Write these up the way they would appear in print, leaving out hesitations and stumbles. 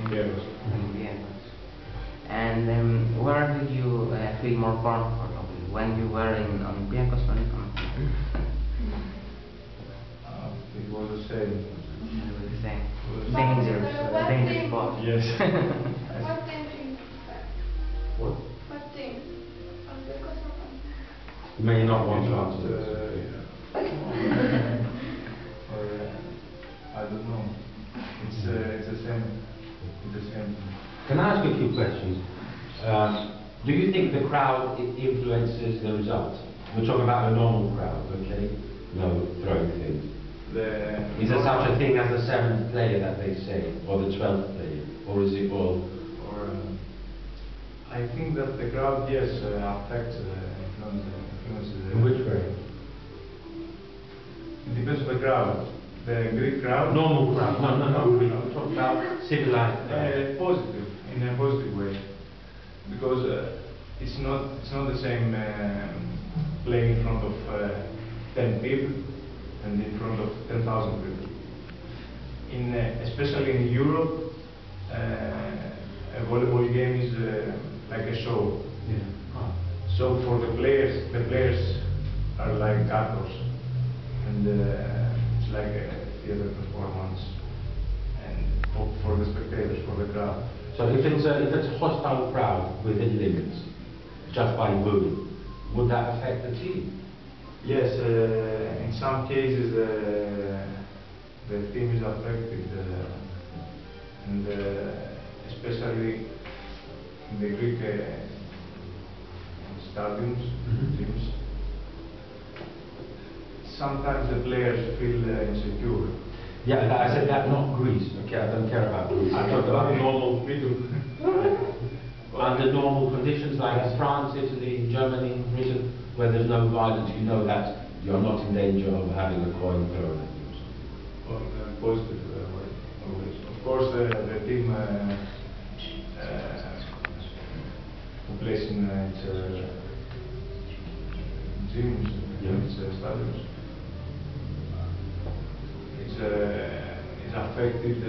Yes. Yes. And where did you feel more comfortable? When you were in Olympiacos or in It was the same. It was the same. But, Dangerous spot. Yes. What team do you prefer? What? What team? Olympiacos or Panthers? You may not want to Not, answer this. I don't know. It's the same. It's the same. Can I ask a few questions? Do you think the crowd influences the result? We're talking about a normal crowd, okay? No throwing things. Is there such a thing as the 7th player that they say, or the 12th player, or is it all? Or I think that the crowd, yes, affects influences. In which way? It depends on the crowd. The Greek crowd. Normal crowd. No. We're talking about civilized crowd. Positive, in a positive way, because it's not the same playing in front of 10 people and in front of 10,000 people. Especially in Europe, a volleyball game is like a show. Yeah. So for the players are like actors, and it's like a theater performance. And for the spectators, for the crowd. So if it's a hostile crowd within limits, just by booing, would that affect the team? Yes, in some cases the team is affected, and especially in the Greek stadiums, teams. Sometimes the players feel insecure. Yeah, I said that, not Greece. Okay, I don't care about Greece. I talk about normal people. Under normal conditions like France, Italy, Germany, Britain, where there's no violence, you know that you're not in danger of having a coin thrown at you. On a positive way, always. Of course, the team who plays in its gyms, its stadiums, is affected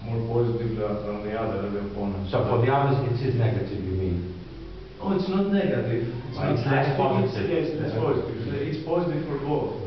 more positively than the other opponents. So for the others, it is negative, you mean? Oh, it's not negative. It's less positive. Yes, it's positive. It's positive for both.